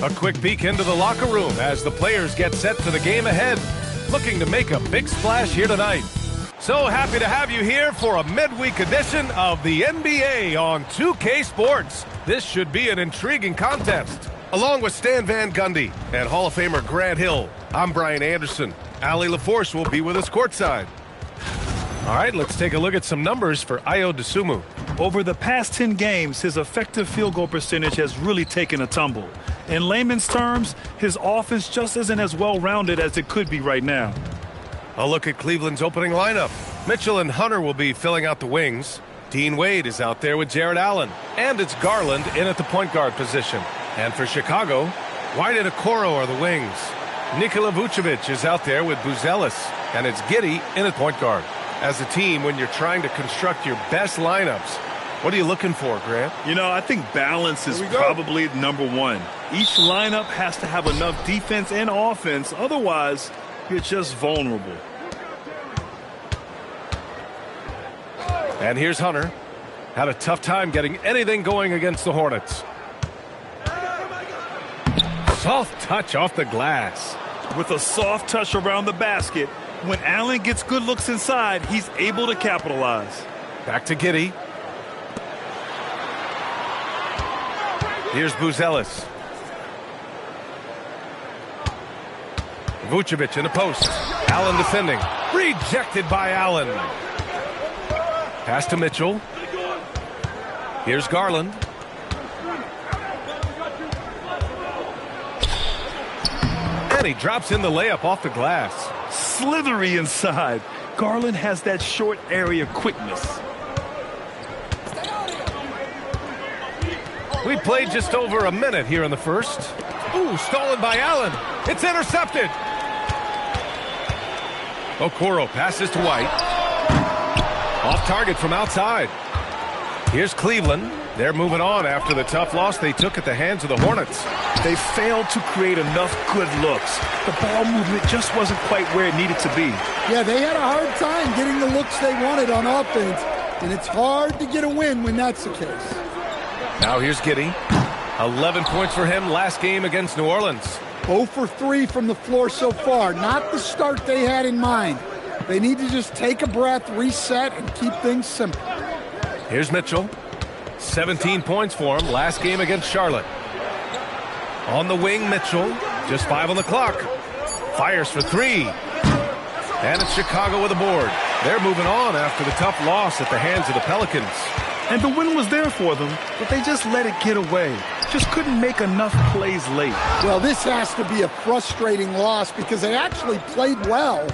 A quick peek into the locker room as the players get set for the game ahead, looking to make a big splash here tonight. So happy to have you here for a midweek edition of the NBA on 2K Sports. This should be an intriguing contest. Along with Stan Van Gundy and Hall of Famer Grant Hill, I'm Brian Anderson. Ali LaForce will be with us courtside. All right, let's take a look at some numbers for Ayo Dosunmu. Over the past 10 games, his effective field goal percentage has really taken a tumble. In layman's terms, his offense just isn't as well-rounded as it could be right now. A look at Cleveland's opening lineup. Mitchell and Hunter will be filling out the wings. Dean Wade is out there with Jared Allen. And it's Garland in at the point guard position. And for Chicago, White and Okoro are the wings. Nikola Vucevic is out there with Buzelis. And it's Giddey in at point guard. As a team, when you're trying to construct your best lineups, what are you looking for, Grant? You know, I think balance is probably number one. Each lineup has to have enough defense and offense. Otherwise, you're just vulnerable. And here's Hunter. Had a tough time getting anything going against the Hornets. Soft touch off the glass. With a soft touch around the basket, when Allen gets good looks inside, he's able to capitalize. Back to Giddey. Here's Buzelis. Vucevic in the post. Allen defending. Rejected by Allen. Pass to Mitchell. Here's Garland. And he drops in the layup off the glass. Slithery inside. Garland has that short area quickness. We played just over a minute here in the first. Ooh, stolen by Allen. It's intercepted. Okoro passes to White. Off target from outside. Here's Cleveland. They're moving on after the tough loss they took at the hands of the Hornets. They failed to create enough good looks. The ball movement just wasn't quite where it needed to be. Yeah, they had a hard time getting the looks they wanted on offense, and it's hard to get a win when that's the case. Now here's Giddey. 11 points for him last game against New Orleans. 0 for 3 from the floor so far. Not the start they had in mind. They need to just take a breath, reset, and keep things simple. Here's Mitchell. 17 points for him last game against Charlotte. On the wing, Mitchell. Just 5 on the clock. Fires for 3. And it's Chicago with a board. They're moving on after the tough loss at the hands of the Pelicans. And the win was there for them, but they just let it get away. Just couldn't make enough plays late. Well, this has to be a frustrating loss because they actually played well,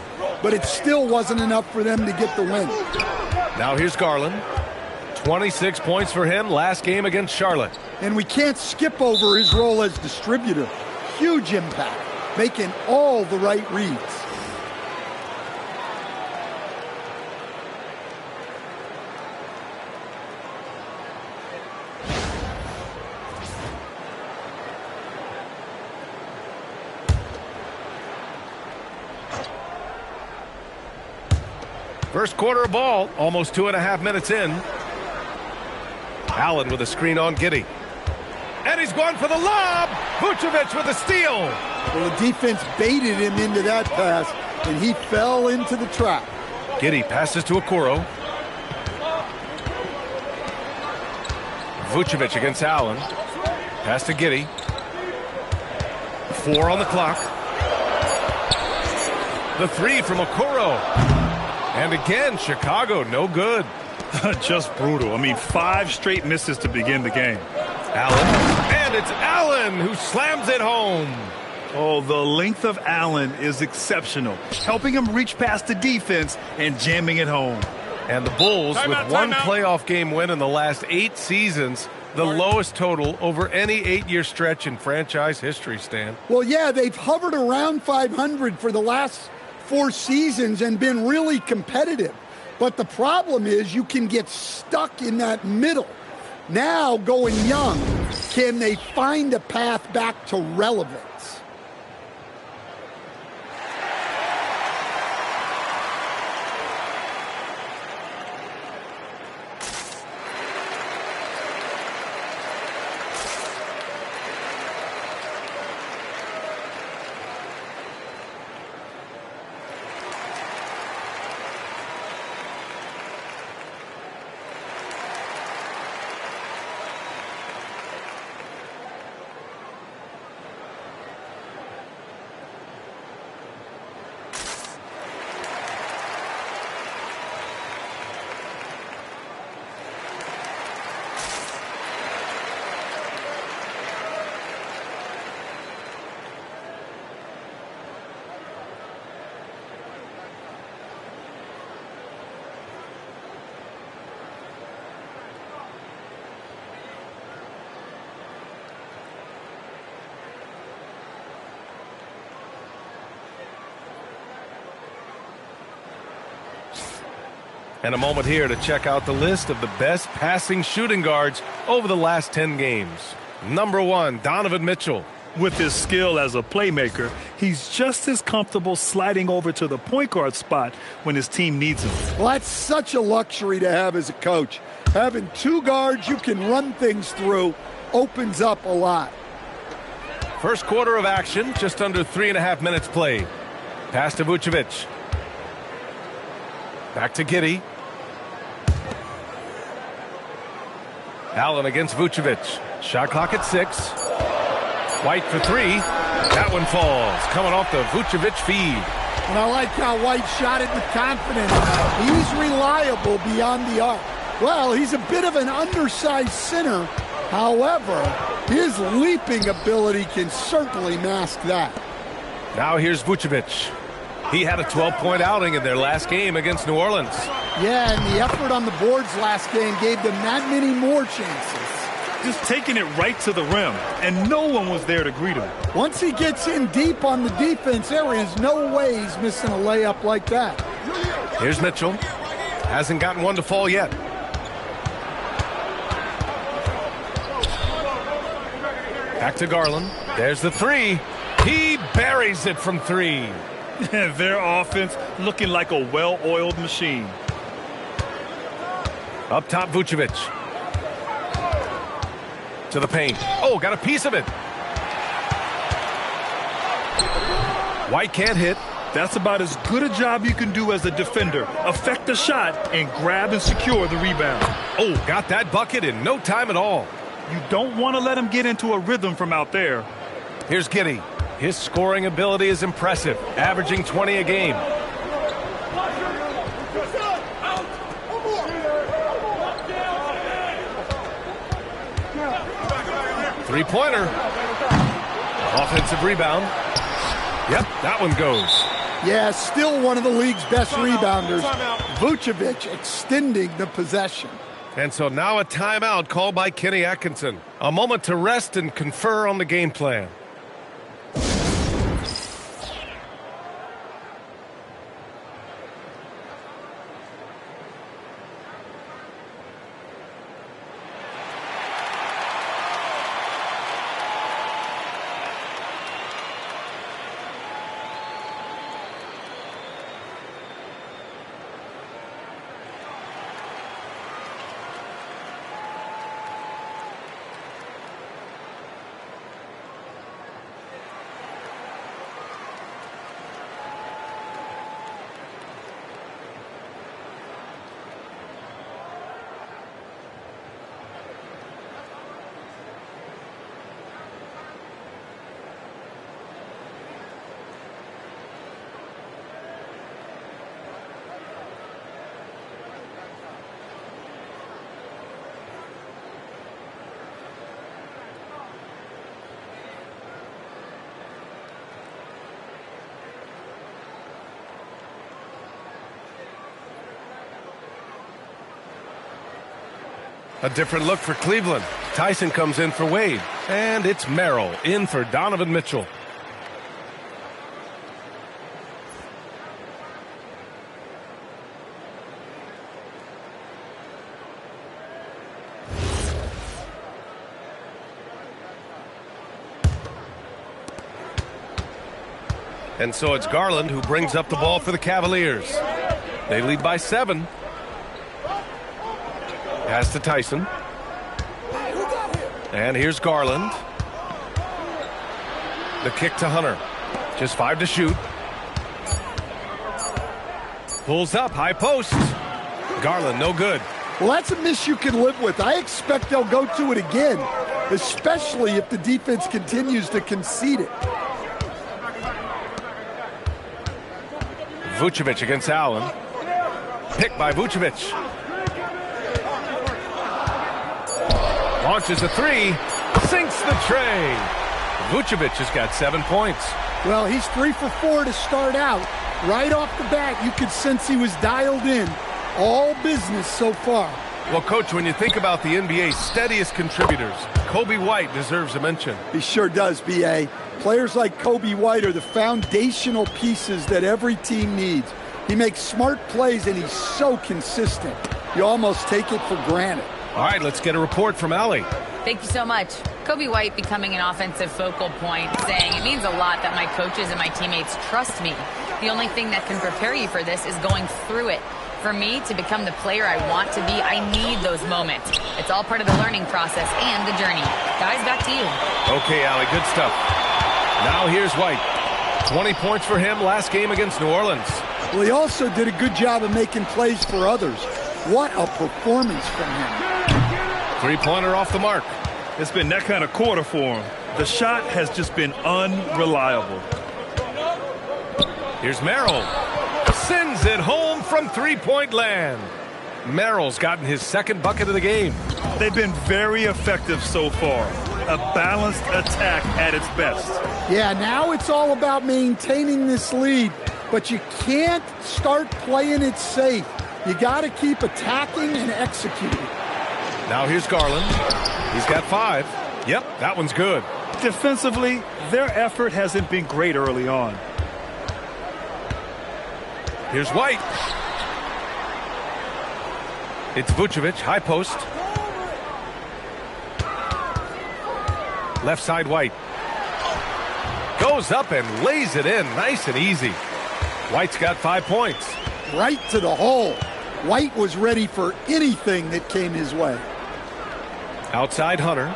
but it still wasn't enough for them to get the win. Now here's Garland. 26 points for him last game against Charlotte. And we can't skip over his role as distributor. Huge impact, making all the right reads. First quarter of ball, almost 2.5 minutes in. Allen with a screen on Giddey. And he's going for the lob. Vucevic with a steal. Well, the defense baited him into that pass, and he fell into the trap. Giddey passes to Okoro. Vucevic against Allen. Pass to Giddey. 4 on the clock. The 3 from Okoro. And again, Chicago, no good. Just brutal. I mean, 5 straight misses to begin the game. Allen. And it's Allen who slams it home. Oh, the length of Allen is exceptional. Helping him reach past the defense and jamming it home. And the Bulls, with one playoff game win in the last 8 seasons, the lowest total over any 8-year stretch in franchise history, Stan. Well, yeah, they've hovered around 500 for the last 4 seasons and been really competitive. But the problem is you can get stuck in that middle. Now, going young, can they find a path back to relevance? And a moment here to check out the list of the best passing shooting guards over the last 10 games. Number 1, Donovan Mitchell. With his skill as a playmaker, he's just as comfortable sliding over to the point guard spot when his team needs him. Well, that's such a luxury to have as a coach. Having 2 guards you can run things through opens up a lot. First quarter of action, just under 3.5 minutes played. Pass to Vucevic. Back to Giddey. Allen against Vucevic. Shot clock at 6. White for 3. That one falls. Coming off the Vucevic feed. And I like how White shot it with confidence. He's reliable beyond the arc. Well, he's a bit of an undersized center. However, his leaping ability can certainly mask that. Now here's Vucevic. He had a 12-point outing in their last game against New Orleans. Yeah, and the effort on the boards last game gave them that many more chances. Just taking it right to the rim, and no one was there to greet him. Once he gets in deep on the defense, there is no way he's missing a layup like that. Here's Mitchell. Hasn't gotten one to fall yet. Back to Garland. There's the 3. He buries it from 3. Their offense looking like a well-oiled machine. Up top, Vucevic. To the paint. Oh, got a piece of it. White can't hit. That's about as good a job you can do as a defender. Affect the shot and grab and secure the rebound. Oh, got that bucket in no time at all. You don't want to let him get into a rhythm from out there. Here's Giddey. His scoring ability is impressive, averaging 20 a game. Three-pointer. Offensive rebound. Yep, that one goes. Yeah, still one of the league's best rebounders. Vucevic extending the possession. And so now a timeout called by Kenny Atkinson. A moment to rest and confer on the game plan. A different look for Cleveland. Tyson comes in for Wade. And it's Merrill in for Donovan Mitchell. And so it's Garland who brings up the ball for the Cavaliers. They lead by 7. Pass to Tyson. And here's Garland. The kick to Hunter. Just 5 to shoot. Pulls up, high post. Garland, no good. Well, that's a miss you can live with. I expect they'll go to it again, especially if the defense continues to concede it. Vucevic against Allen. Picked by Vucevic. Launches a 3. Sinks the tray. Vucevic has got 7 points. Well, he's 3 for 4 to start out. Right off the bat, you could sense he was dialed in. All business so far. Well, Coach, when you think about the NBA's steadiest contributors, Kobe White deserves a mention. He sure does, B.A. Players like Kobe White are the foundational pieces that every team needs. He makes smart plays, and he's so consistent. You almost take it for granted. All right, let's get a report from Allie. Thank you so much. Kobe White becoming an offensive focal point, saying it means a lot that my coaches and my teammates trust me. The only thing that can prepare you for this is going through it. For me to become the player I want to be, I need those moments. It's all part of the learning process and the journey. Guys, back to you. Okay, Allie, good stuff. Now here's White. 20 points for him last game against New Orleans. Well, he also did a good job of making plays for others. What a performance from him. Three-pointer off the mark. It's been that kind of quarter for him. The shot has just been unreliable. Here's Merrill. Sends it home from three-point land. Merrill's gotten his second bucket of the game. They've been very effective so far. A balanced attack at its best. Yeah, now it's all about maintaining this lead, but you can't start playing it safe. You got to keep attacking and executing. Now here's Garland. He's got 5. Yep, that one's good. Defensively, their effort hasn't been great early on. Here's White. It's Vucevic, high post. Left side, White. Goes up and lays it in, nice and easy. White's got 5 points. Right to the hole. White was ready for anything that came his way. Outside Hunter.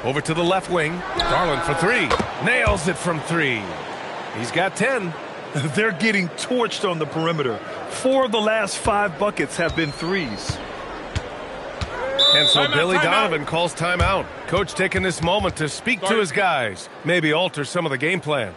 Over to the left wing. Garland for 3. Nails it from 3. He's got 10. They're getting torched on the perimeter. 4 of the last 5 buckets have been threes. And so Billy Donovan calls timeout. Coach taking this moment to speak to his guys. Maybe alter some of the game plan.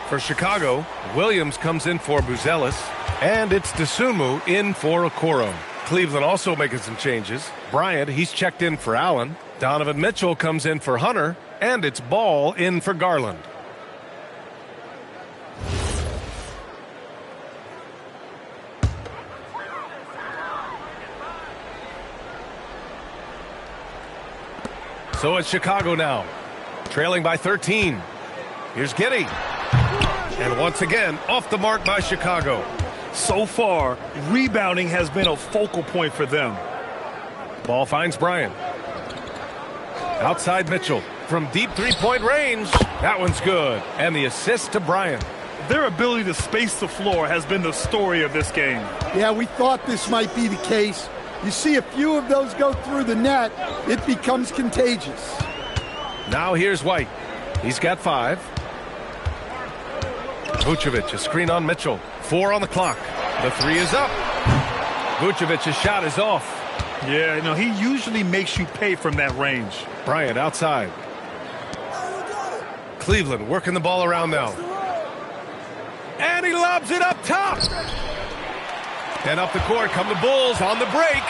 For Chicago, Williams comes in for Buzelis, and it's Dosunmu in for Okoro. Cleveland also making some changes. Bryant, he's checked in for Allen. Donovan Mitchell comes in for Hunter, and it's Ball in for Garland. So it's Chicago now, trailing by 13. Here's Giddey. And once again, off the mark by Chicago. So far, rebounding has been a focal point for them. Ball finds Bryant. Outside Mitchell from deep three-point range. That one's good. And the assist to Bryant. Their ability to space the floor has been the story of this game. Yeah, we thought this might be the case. You see a few of those go through the net, it becomes contagious. Now here's White. He's got 5. Vucevic, a screen on Mitchell. 4 on the clock. The 3 is up. Vucevic's shot is off. Yeah, you know, he usually makes you pay from that range. Bryant outside. Cleveland working the ball around now. And he lobs it up top. And up the court come the Bulls on the break.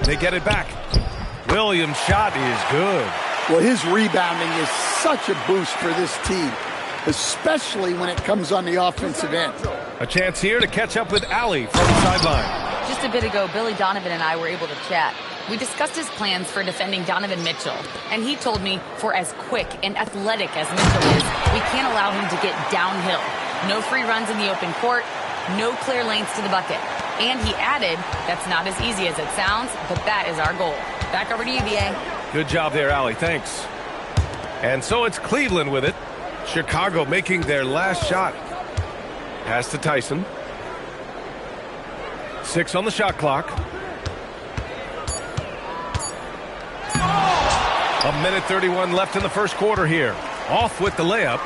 They get it back. Williams' shot is good. Well, his rebounding is such a boost for this team, especially when it comes on the offensive end. A chance here to catch up with Allie from the sideline. Just a bit ago, Billy Donovan and I were able to chat. We discussed his plans for defending Donovan Mitchell, and he told me for as quick and athletic as Mitchell is, we can't allow him to get downhill. No free runs in the open court, no clear lanes to the bucket. And he added, that's not as easy as it sounds, but that is our goal. Back over to you, BA. Good job there, Allie. Thanks. And so it's Cleveland with it. Chicago making their last shot. Pass to Tyson. 6 on the shot clock. A minute 31 left in the first quarter here. Off with the layup.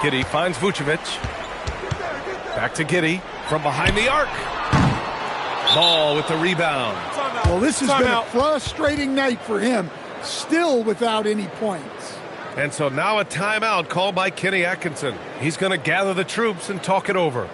Giddey finds Vucevic. Back to Giddey from behind the arc. Ball with the rebound. Well, this has been a frustrating night for him. Still without any points. And so now a timeout called by Kenny Atkinson. He's going to gather the troops and talk it over.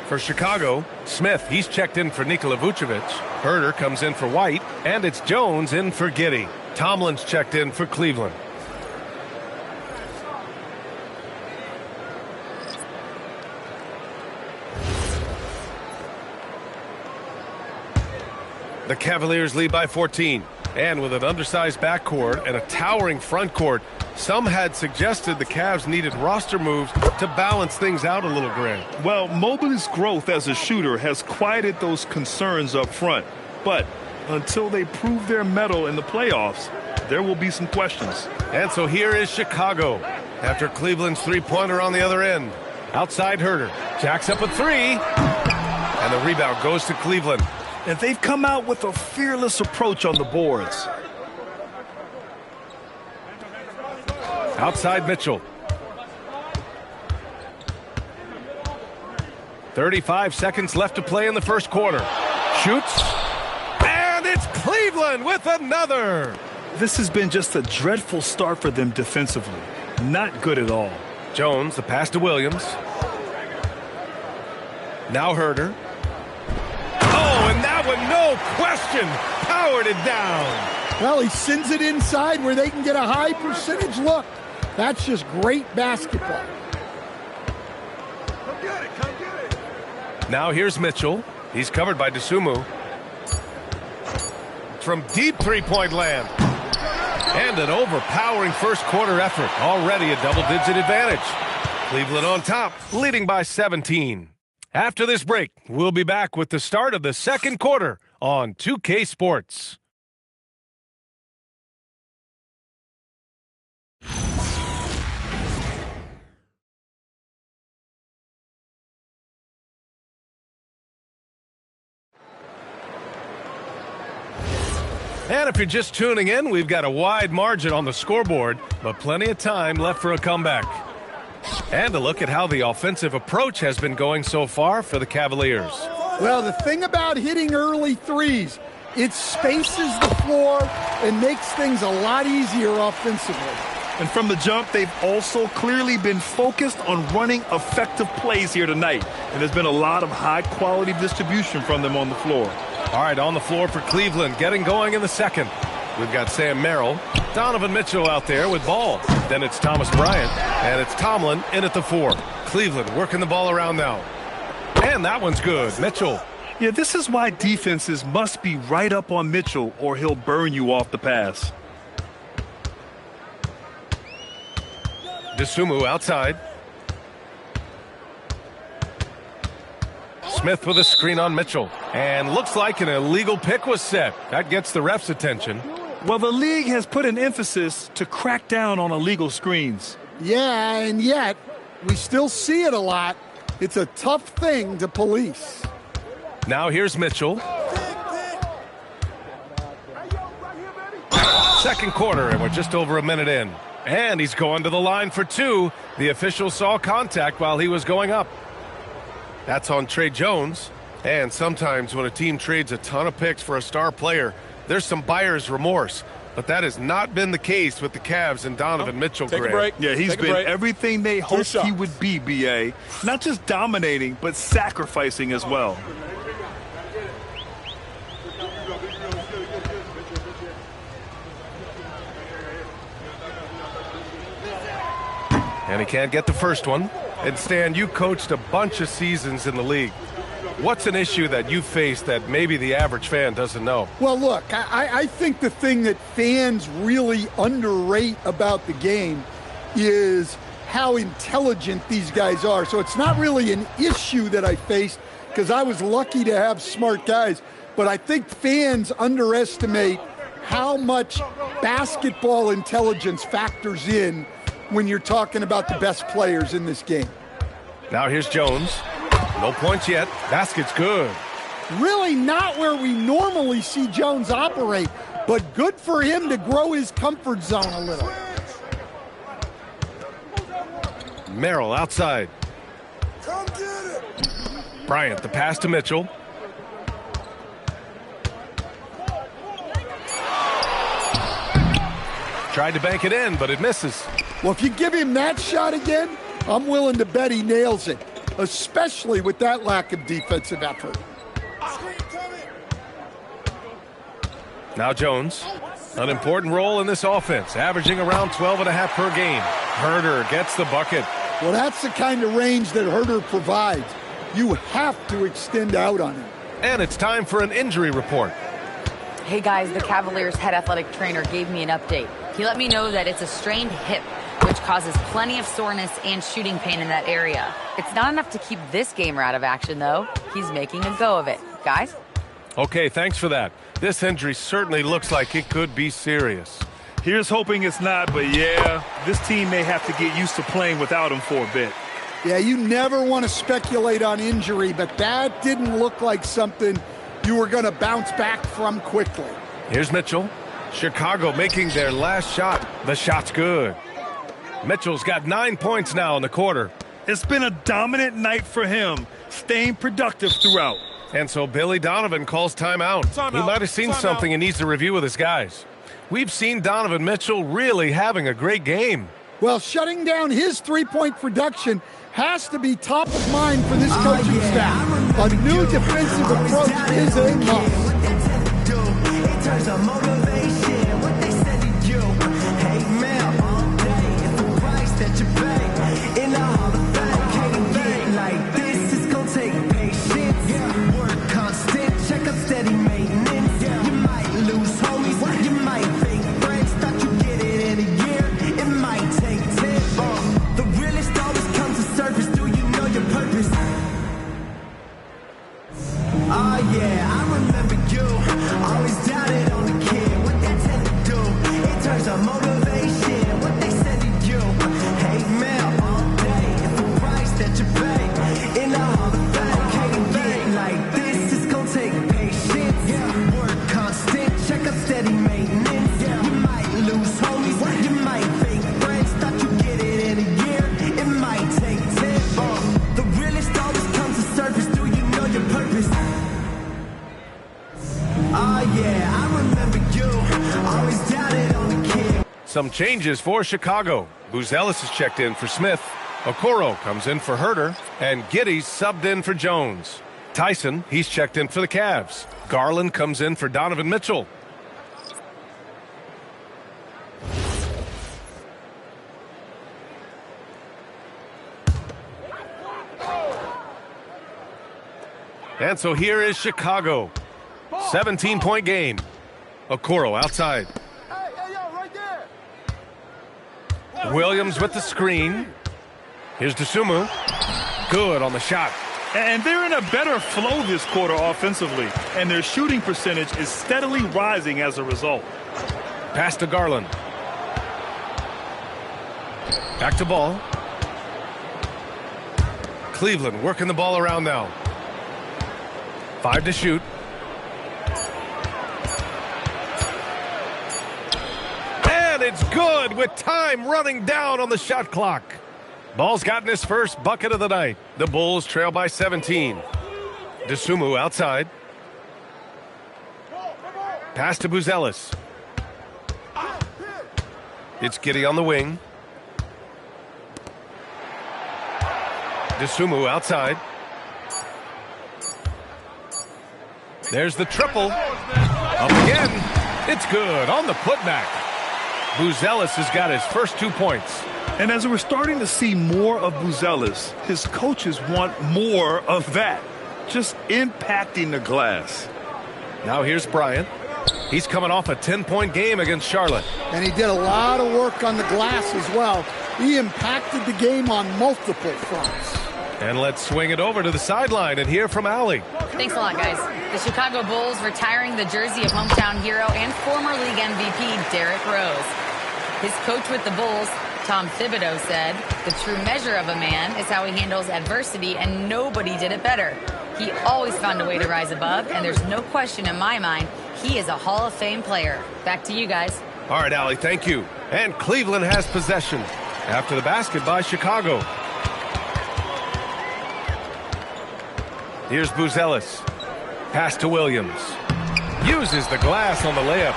For Chicago, Smith, he's checked in for Nikola Vucevic. Herter comes in for White, and it's Jones in for Giddey. Tomlin's checked in for Cleveland. The Cavaliers lead by 14. And with an undersized backcourt and a towering front court, some had suggested the Cavs needed roster moves to balance things out a little, Grant. Well, Mobley's growth as a shooter has quieted those concerns up front. But until they prove their mettle in the playoffs, there will be some questions. And so here is Chicago after Cleveland's three-pointer on the other end. Outside Herter. Jacks up a three. And the rebound goes to Cleveland. And they've come out with a fearless approach on the boards. Outside Mitchell. 35 seconds left to play in the first quarter. Shoots. And it's Cleveland with another. This has been just a dreadful start for them defensively. Not good at all. Jones, the pass to Williams. Now Herter. Oh, and that one, no question, powered it down. Well, he sends it inside where they can get a high percentage look. That's just great basketball. Come get it, come get it. Now here's Mitchell. He's covered by Dosunmu. From deep three-point land. And an overpowering first quarter effort. Already a double-digit advantage. Cleveland on top, leading by 17. After this break, we'll be back with the start of the second quarter on 2K Sports. And if you're just tuning in, we've got a wide margin on the scoreboard, but plenty of time left for a comeback. And a look at how the offensive approach has been going so far for the Cavaliers. Well, the thing about hitting early threes, it spaces the floor and makes things a lot easier offensively. And from the jump, they've also clearly been focused on running effective plays here tonight. And there's been a lot of high-quality distribution from them on the floor. All right, on the floor for Cleveland, getting going in the second. We've got Sam Merrill, Donovan Mitchell out there with ball. Then it's Thomas Bryant, and it's Tomlin in at the 4. Cleveland working the ball around now. And that one's good. Mitchell. Yeah, this is why defenses must be right up on Mitchell or he'll burn you off the pass. DeSumo outside. Smith with a screen on Mitchell. And looks like an illegal pick was set. That gets the ref's attention. Well, the league has put an emphasis to crack down on illegal screens. Yeah, and yet we still see it a lot. It's a tough thing to police. Now here's Mitchell. Second quarter, and we're just over a minute in. And he's going to the line for two. The official saw contact while he was going up. That's on Trey Jones. And sometimes when a team trades a ton of picks for a star player, there's some buyer's remorse. But that has not been the case with the Cavs and Donovan Mitchell. Take a break. Yeah, he's been everything they hoped he would be, B.A. Not just dominating, but sacrificing as well. And he can't get the first one. And Stan, you coached a bunch of seasons in the league. What's an issue that you face that maybe the average fan doesn't know? Well, look, I think the thing that fans really underrate about the game is how intelligent these guys are. So it's not really an issue that I faced because I was lucky to have smart guys. But I think fans underestimate how much basketball intelligence factors in when you're talking about the best players in this game. Now here's Jones. No points yet. Basket's good. Really not where we normally see Jones operate, but good for him to grow his comfort zone a little. Merrill outside. Come get it. Bryant, the pass to Mitchell. Tried to bank it in, but it misses. Well, if you give him that shot again, I'm willing to bet he nails it, especially with that lack of defensive effort. Now Jones, an important role in this offense, averaging around 12.5 per game. Herder gets the bucket. Well, that's the kind of range that Herder provides. You have to extend out on him. And it's time for an injury report. Hey guys, the Cavaliers head athletic trainer gave me an update. He let me know that it's a strained hip, which causes plenty of soreness and shooting pain in that area. It's not enough to keep this gamer out of action, though. He's making a go of it. Guys? Okay, thanks for that. This injury certainly looks like it could be serious. Here's hoping it's not, but yeah, this team may have to get used to playing without him for a bit. Yeah, you never want to speculate on injury, but that didn't look like something you were going to bounce back from quickly. Here's Mitchell. Chicago making their last shot. The shot's good. Mitchell's got 9 points now in the quarter. It's been a dominant night for him, staying productive throughout. And so Billy Donovan calls timeout. He might have seen something and needs to review with his guys. We've seen Donovan Mitchell really having a great game. Well, shutting down his three-point production has to be top of mind for this coaching staff. A new defensive approach is a must. Some changes for Chicago. Buzelis is checked in for Smith. Okoro comes in for Herder. And Giddey's subbed in for Jones. Tyson, he's checked in for the Cavs. Garland comes in for Donovan Mitchell. And so here is Chicago. 17-point game. Okoro outside. Williams with the screen. Here's Dosunmu. Good on the shot. And they're in a better flow this quarter offensively, and their shooting percentage is steadily rising as a result. Pass to Garland. Back to Ball. Cleveland working the ball around now. 5 to shoot. And it's good with time running down on the shot clock. Ball's gotten his first bucket of the night. The Bulls trail by 17. Dosunmu outside. Pass to Buzelis. It's Giddey on the wing. Dosunmu outside. There's the triple. Up again. It's good on the putback. Buzelis has got his first 2 points. And as we're starting to see more of Buzelis, his coaches want more of that. Just impacting the glass. Now here's Bryant. He's coming off a 10-point game against Charlotte. And he did a lot of work on the glass as well. He impacted the game on multiple fronts. And let's swing it over to the sideline and hear from Allie. Thanks a lot, guys. The Chicago Bulls retiring the jersey of hometown hero and former league MVP Derrick Rose. His coach with the Bulls, Tom Thibodeau, said, "The true measure of a man is how he handles adversity, and nobody did it better. He always found a way to rise above, and there's no question in my mind he is a Hall of Fame player." Back to you guys. All right, Allie, thank you. And Cleveland has possession after the basket by Chicago. Here's Buzelis. Pass to Williams. Uses the glass on the layup.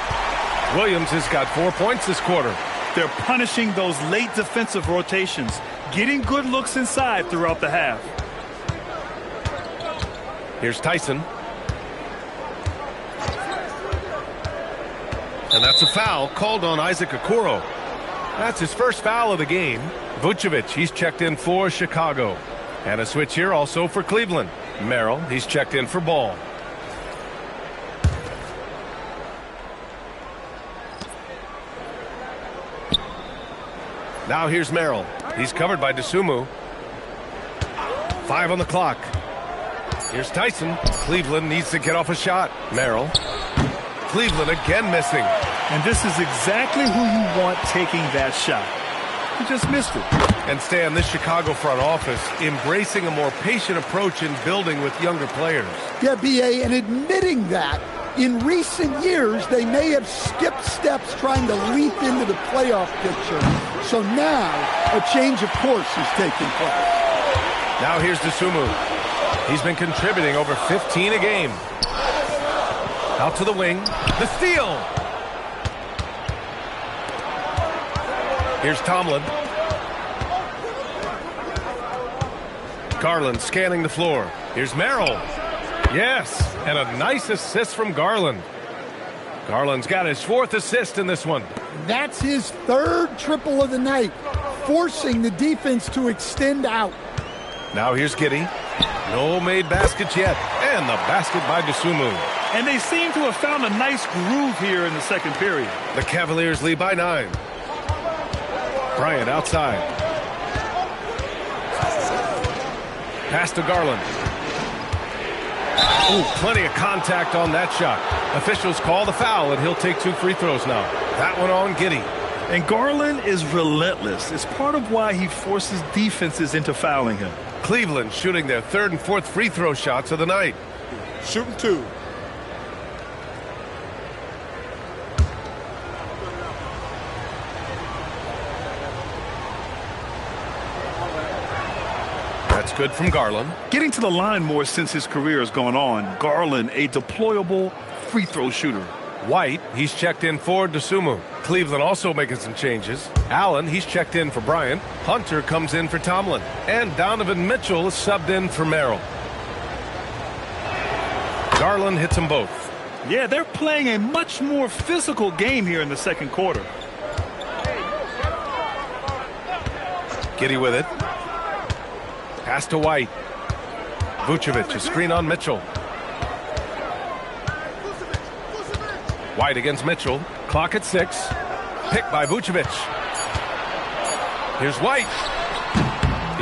Williams has got 4 points this quarter. They're punishing those late defensive rotations, getting good looks inside throughout the half. Here's Tyson. And that's a foul called on Isaac Okoro. That's his first foul of the game. Vucevic, he's checked in for Chicago. And a switch here also for Cleveland. Merrill, he's checked in for Ball. Now here's Merrill. He's covered by Dosunmu. 5 on the clock. Here's Tyson. Cleveland needs to get off a shot. Merrill. Cleveland again missing. And this is exactly who you want taking that shot. He just missed it. And Stan, this Chicago front office embracing a more patient approach in building with younger players. Yeah, B.A., and admitting that in recent years they may have skipped steps trying to leap into the playoff picture. So now a change of course is taking place. Now here's Dosunmu. He's been contributing over 15 a game. Out to the wing. The steal. Here's Tomlin. Garland scanning the floor. Here's Merrill. Yes, and a nice assist from Garland. Garland's got his 4th assist in this one. That's his 3rd triple of the night, forcing the defense to extend out. Now here's Giddey. No made baskets yet. And the basket by Dosunmu. And they seem to have found a nice groove here in the second period. The Cavaliers lead by 9. Bryant outside. Pass to Garland. Oh, plenty of contact on that shot. Officials call the foul, and he'll take 2 free throws now. That one on Giddey. And Garland is relentless. It's part of why he forces defenses into fouling him. Cleveland shooting their 3rd and 4th free throw shots of the night. Shooting 2. That's good from Garland. Getting to the line more since his career has gone on. Garland, a deployable free throw shooter. White, he's checked in for Dosunmu. Cleveland also making some changes. Allen, he's checked in for Bryant. Hunter comes in for Tomlin. And Donovan Mitchell is subbed in for Merrill. Garland hits them both. Yeah, they're playing a much more physical game here in the second quarter. Giddey with it. Pass to White. Vucevic, a screen on Mitchell. White against Mitchell. Clock at 6. Picked by Vucevic. Here's White.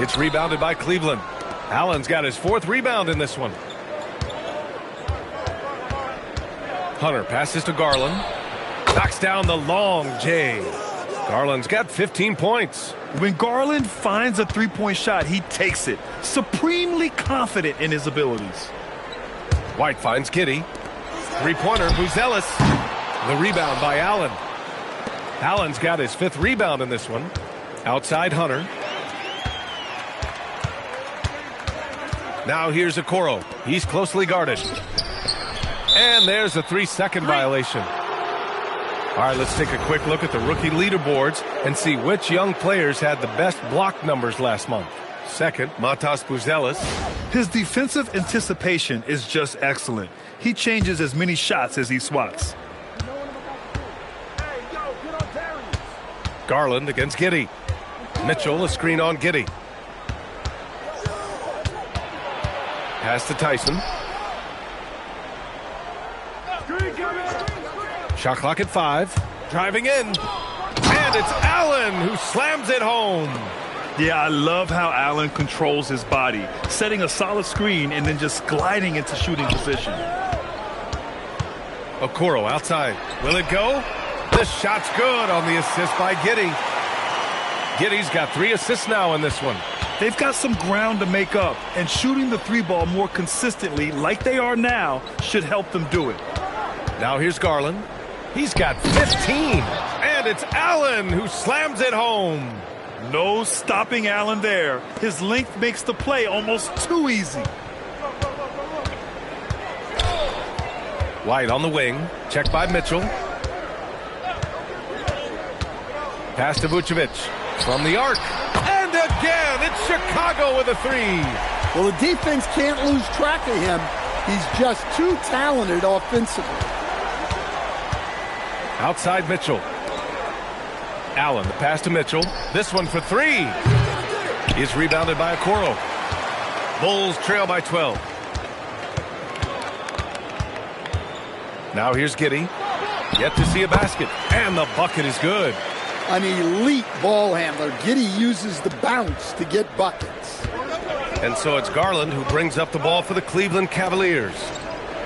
It's rebounded by Cleveland. Allen's got his 4th rebound in this one. Hunter passes to Garland. Knocks down the long J. Garland's got 15 points. When Garland finds a three-point shot, he takes it, supremely confident in his abilities. White finds Giddey. Three-pointer, Buzelis. The rebound by Allen. Allen's got his 5th rebound in this one. Outside Hunter. Now here's Okoro. He's closely guarded. And there's a 3-second violation. All right, let's take a quick look at the rookie leaderboards and see which young players had the best block numbers last month. Second, Matas Buzelis. His defensive anticipation is just excellent. He changes as many shots as he swats. Garland against Giddey. Mitchell, a screen on Giddey. Pass to Tyson. Shot clock at 5. Driving in. And it's Allen who slams it home. Yeah, I love how Allen controls his body, setting a solid screen and then just gliding into shooting position. Okoro outside. Will it go? The shot's good on the assist by Giddey. Giddey's got 3 assists now in this one. They've got some ground to make up, and shooting the 3-ball more consistently like they are now should help them do it. Now here's Garland. He's got 15, and it's Allen who slams it home. No stopping Allen there. His length makes the play almost too easy. White on the wing. Checked by Mitchell. Pass to Vucevic. From the arc. And again, it's Chicago with a 3. Well, the defense can't lose track of him. He's just too talented offensively. Outside Mitchell. Allen, the pass to Mitchell. This one for 3. Is rebounded by Okoro. Bulls trail by 12. Now here's Giddey. Yet to see a basket. And the bucket is good. An elite ball handler. Giddey uses the bounce to get buckets. And so it's Garland who brings up the ball for the Cleveland Cavaliers.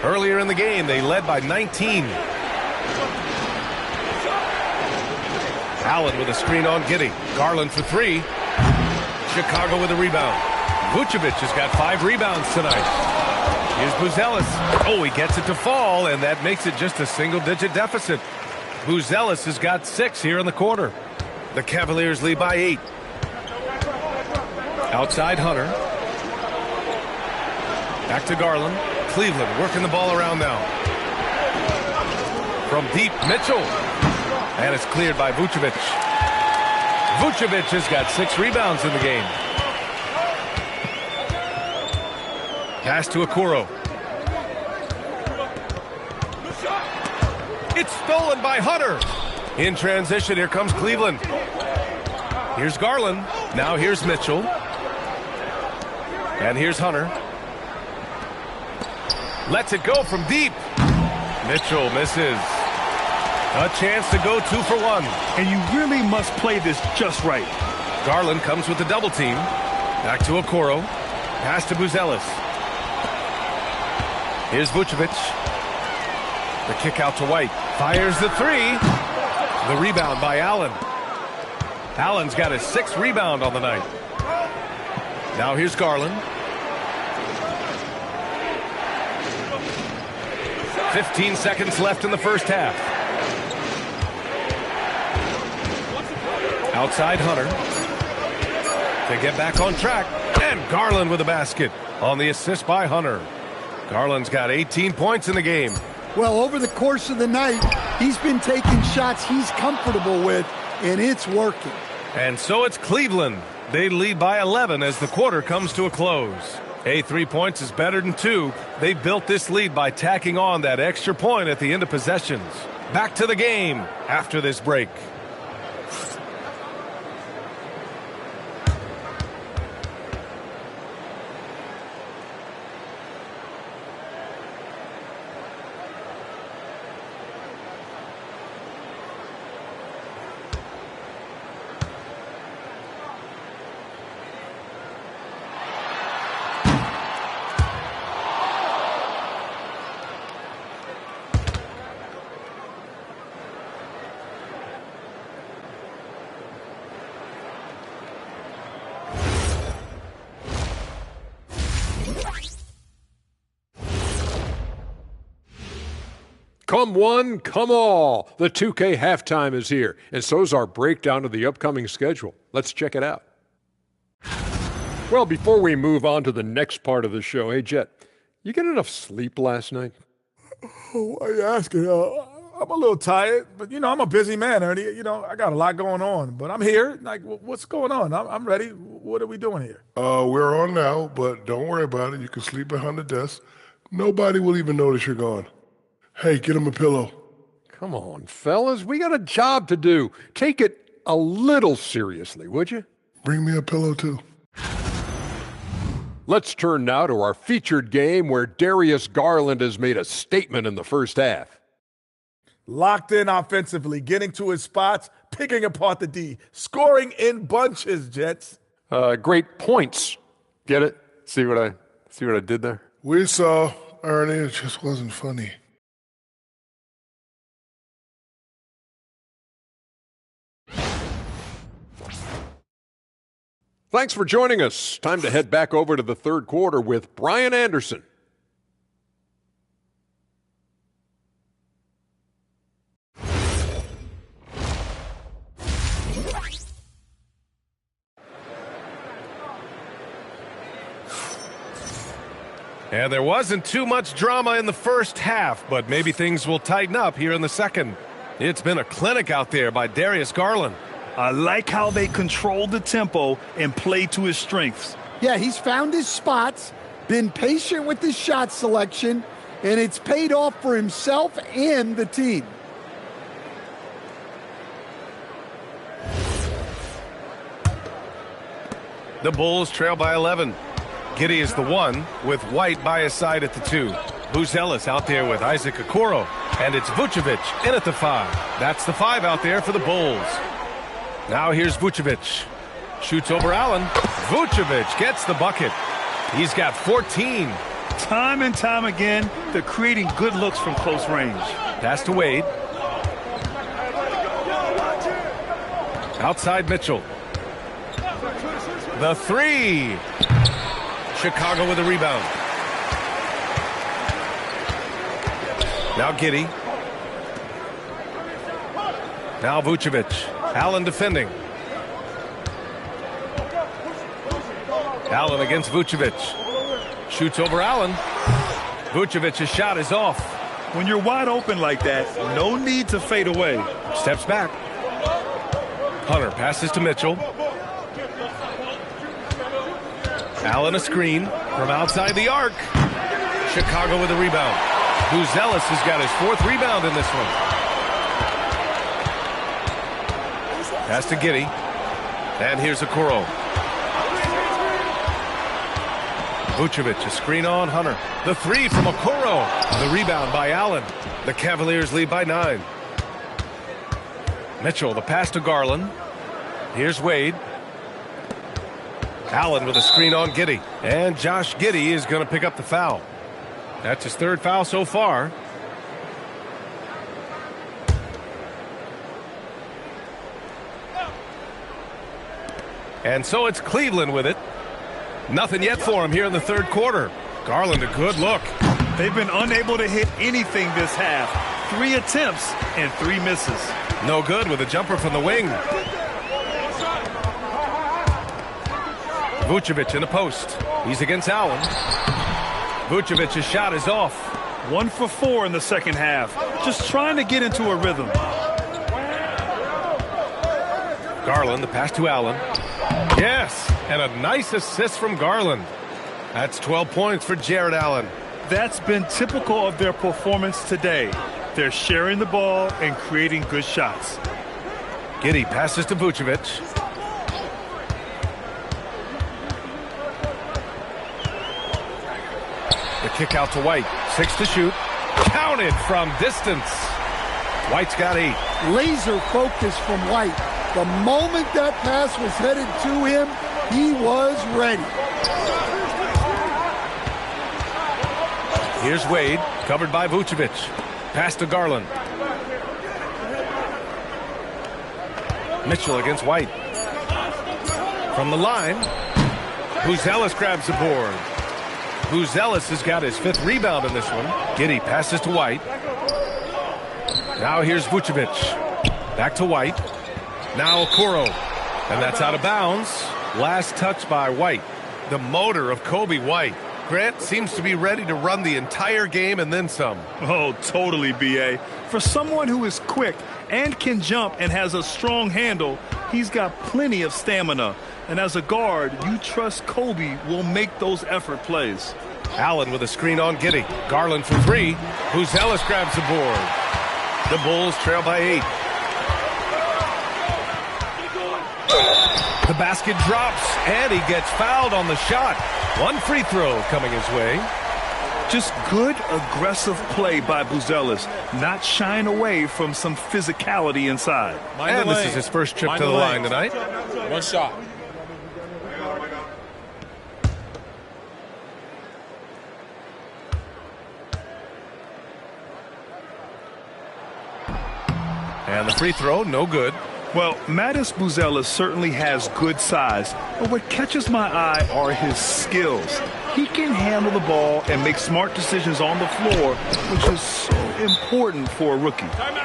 Earlier in the game, they led by 19. Allen with a screen on Giddey. Garland for 3. Chicago with a rebound. Vucevic has got 5 rebounds tonight. Here's Buzelis. Oh, he gets it to fall, and that makes it just a single-digit deficit. Buzelis has got 6 here in the quarter. The Cavaliers lead by 8. Outside Hunter. Back to Garland. Cleveland working the ball around now. From deep, Mitchell. And it's cleared by Vucevic. Vucevic has got 6 rebounds in the game. Pass to Okoro. It's stolen by Hunter. In transition, here comes Cleveland. Here's Garland. Now here's Mitchell. And here's Hunter. Lets it go from deep. Mitchell misses. A chance to go 2 for 1. And you really must play this just right. Garland comes with the double team. Back to Okoro. Pass to Buzelis. Here's Vucevic. The kick out to White. Fires the 3. The rebound by Allen. Allen's got his 6th rebound on the night. Now here's Garland. 15 seconds left in the first half. Outside Hunter. To get back on track. And Garland with a basket on the assist by Hunter. Garland's got 18 points in the game. Well, over the course of the night, he's been taking shots he's comfortable with, and it's working. And so it's Cleveland. They lead by 11 as the quarter comes to a close. 3 points is better than 2. They built this lead by tacking on that extra point at the end of possessions. Back to the game after this break. Come one, come all. The 2K halftime is here, and so's our breakdown of the upcoming schedule. Let's check it out. Well, before we move on to the next part of the show, hey, Jet, you get enough sleep last night? Oh, why are you asking? I'm a little tired, but, I'm a busy man, Ernie. I got a lot going on, but I'm here. Like, what's going on? I'm ready. What are we doing here? We're on now, but don't worry about it. You can sleep behind the desk. Nobody will even notice you're gone. Hey, get him a pillow. Come on, fellas. We got a job to do. Take it a little seriously, would you? Bring me a pillow, too. Let's turn now to our featured game where Darius Garland has made a statement in the first half. Locked in offensively, getting to his spots, picking apart the D, scoring in bunches, Jets. Great points. Get it? See what I did there? We saw, Ernie. It just wasn't funny. Thanks for joining us. Time to head back over to the third quarter with Brian Anderson. And there wasn't too much drama in the first half, but maybe things will tighten up here in the second. It's been a clinic out there by Darius Garland. I like how they control the tempo and play to his strengths. Yeah, he's found his spots, been patient with his shot selection, and it's paid off for himself and the team. The Bulls trail by 11. Giddey is the one with White by his side at the 2. Buzelis out there with Isaac Okoro. And it's Vucevic in at the 5. That's the 5 out there for the Bulls. Now here's Vucevic. Shoots over Allen. Vucevic gets the bucket. He's got 14. Time and time again, they're creating good looks from close range. Pass to Wade. Outside Mitchell. The 3. Chicago with a rebound. Now Giddey. Now Vucevic. Allen defending. Allen against Vucevic. Shoots over Allen. Vucevic's shot is off. When you're wide open like that, no need to fade away. Steps back. Hunter passes to Mitchell. Allen a screen from outside the arc. Chicago with a rebound. Buzelis has got his 4th rebound in this one. Pass to Giddey. And here's Okoro. Vucevic, a screen on Hunter. The 3 from Okoro. The rebound by Allen. The Cavaliers lead by 9. Mitchell, the pass to Garland. Here's Wade. Allen with a screen on Giddey. And Josh Giddey is going to pick up the foul. That's his 3rd foul so far. And so it's Cleveland with it. Nothing yet for him here in the 3rd quarter. Garland, a good look. They've been unable to hit anything this half. 3 attempts and 3 misses. No good with a jumper from the wing. Vucevic in the post. He's against Allen. Vucevic's shot is off. 1 for 4 in the second half. Just trying to get into a rhythm. Garland, the pass to Allen. Yes, and a nice assist from Garland. That's 12 points for Jared Allen. That's been typical of their performance today. They're sharing the ball and creating good shots. Giddey passes to Vucevic. The kick out to White. 6 to shoot. Counted from distance. White's got 8. Laser focus from White. The moment that pass was headed to him, he was ready. Here's Wade, covered by Vucevic. Pass to Garland. Mitchell against White. From the line, Buzelis grabs the board. Buzelis has got his 5th rebound in this one. Giddey passes to White. Now here's Vucevic. Back to White. Now Okoro. And that's out of bounds. Last touch by White. The motor of Kobe White. Grant seems to be ready to run the entire game and then some. Oh, totally, B.A. For someone who is quick and can jump and has a strong handle, he's got plenty of stamina. And as a guard, you trust Kobe will make those effort plays. Allen with a screen on Giddey. Garland for three. Buzelis grabs the board. The Bulls trail by 8. The basket drops, and he gets fouled on the shot. One free throw coming his way. Just good, aggressive play by Buzelis, not shying away from some physicality inside. And this is his first trip to the line tonight. One shot. And the free throw, no good. Well, Mattis Buzelis certainly has good size, but what catches my eye are his skills. He can handle the ball and make smart decisions on the floor, which is so important for a rookie.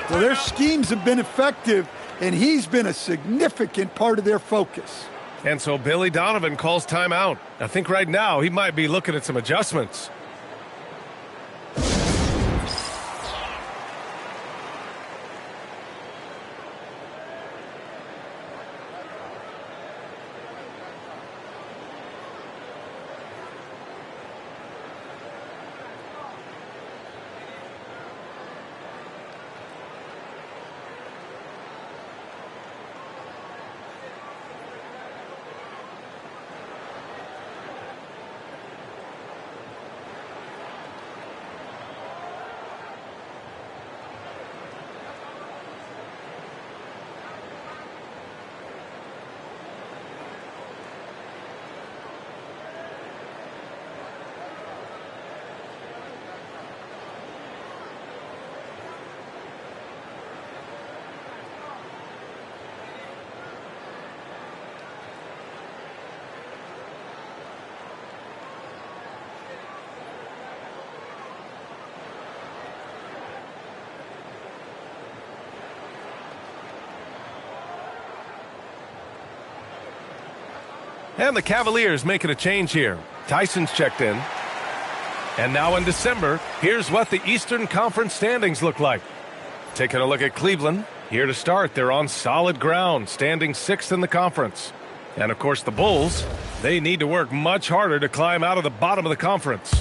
Well, their schemes have been effective, and he's been a significant part of their focus. And so Billy Donovan calls timeout. I think right now he might be looking at some adjustments. And the Cavaliers making a change here. Tyson's checked in. And now in December, here's what the Eastern Conference standings look like. Taking a look at Cleveland. Here to start, they're on solid ground, standing 6th in the conference. And of course the Bulls, they need to work much harder to climb out of the bottom of the conference.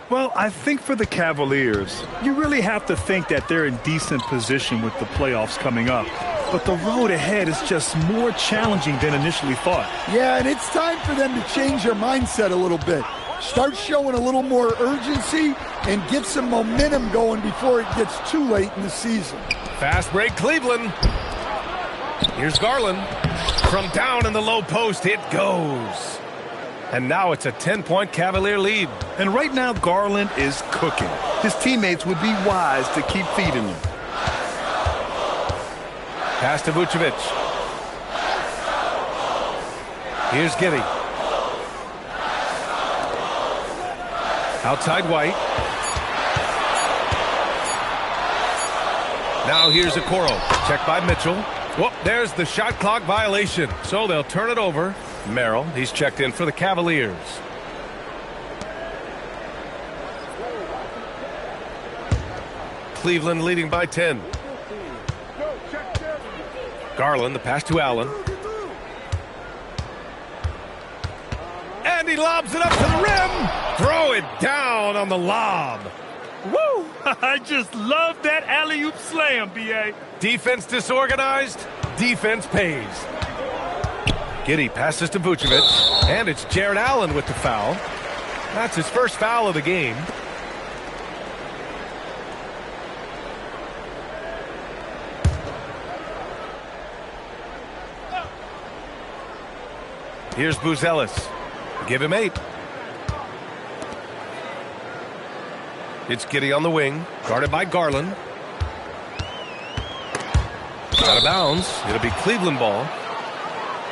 Well, I think for the Cavaliers, you really have to think that they're in decent position with the playoffs coming up. But the road ahead is just more challenging than initially thought. Yeah, and it's time for them to change their mindset a little bit. Start showing a little more urgency and get some momentum going before it gets too late in the season. Fast break, Cleveland. Here's Garland. From down in the low post, it goes. And now it's a 10-point Cavalier lead. And right now, Garland is cooking. His teammates would be wise to keep feeding him. Pass to Vucevic. Here's Giddey. Outside White. Now here's Okoro. Checked by Mitchell. Whoop, there's the shot clock violation. So they'll turn it over. Merrill, he's checked in for the Cavaliers. Cleveland leading by 10. Garland, the pass to Allen. And he lobs it up to the rim. Throw it down on the lob. Woo! I just love that alley-oop slam, B.A. Defense disorganized. Defense pays. Giddey passes to Vucevic. And it's Jared Allen with the foul. That's his first foul of the game. Here's Buzelis. Give him 8. It's Giddey on the wing, guarded by Garland. Out of bounds. It'll be Cleveland ball.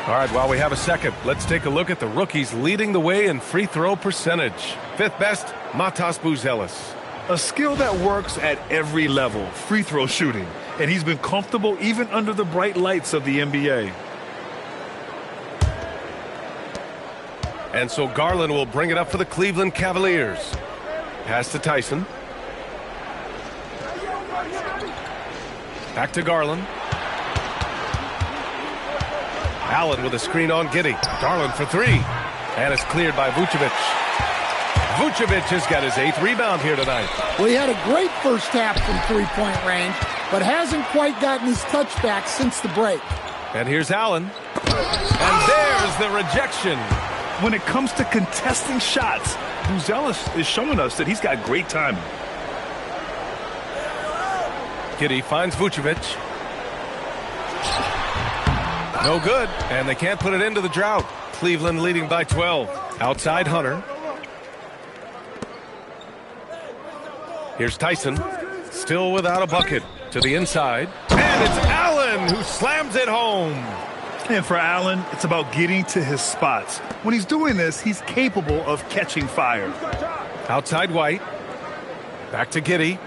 All right, while we have a second, let's take a look at the rookies leading the way in free throw percentage. 5th best, Matas Buzelis. A skill that works at every level, free throw shooting. And he's been comfortable even under the bright lights of the NBA. And so Garland will bring it up for the Cleveland Cavaliers. Pass to Tyson. Back to Garland. Allen with a screen on Giddey. Garland for three. And it's cleared by Vucevic. Vucevic has got his 8th rebound here tonight. Well, he had a great first half from three-point range, but hasn't quite gotten his touchback since the break. And here's Allen. And there's the rejection. When it comes to contesting shots, Buzelis is showing us that he's got great timing. Giddey finds Vucevic. No good, and they can't put it into the drought. Cleveland leading by 12. Outside Hunter. Here's Tyson, still without a bucket. To the inside, and it's Allen who slams it home. And for Allen, it's about getting to his spots. When he's doing this, he's capable of catching fire. Outside White. Back to Giddey.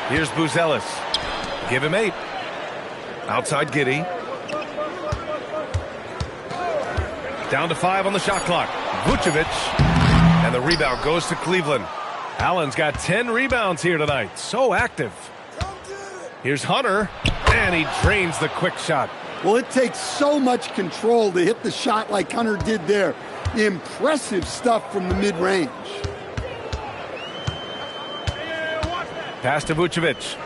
Here's Buzelis. Give him 8. Outside Giddey. Down to 5 on the shot clock. Vucevic. And the rebound goes to Cleveland. Allen's got 10 rebounds here tonight. So active. Here's Hunter. And he drains the quick shot. Well, it takes so much control to hit the shot like Hunter did there. Impressive stuff from the mid-range. Pass to Vucevic.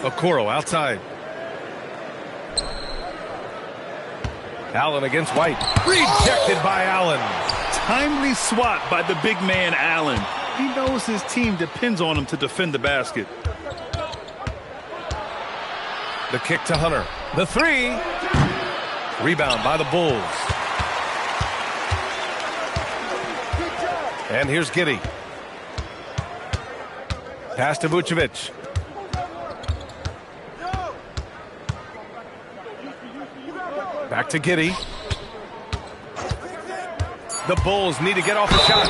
Okoro outside. Allen against White. Rejected by Allen. Timely swat by the big man Allen. He knows his team depends on him to defend the basket. The kick to Hunter. The 3. Rebound by the Bulls. And here's Giddey. Pass to Vucevic. Back to Giddey. The Bulls need to get off the shot.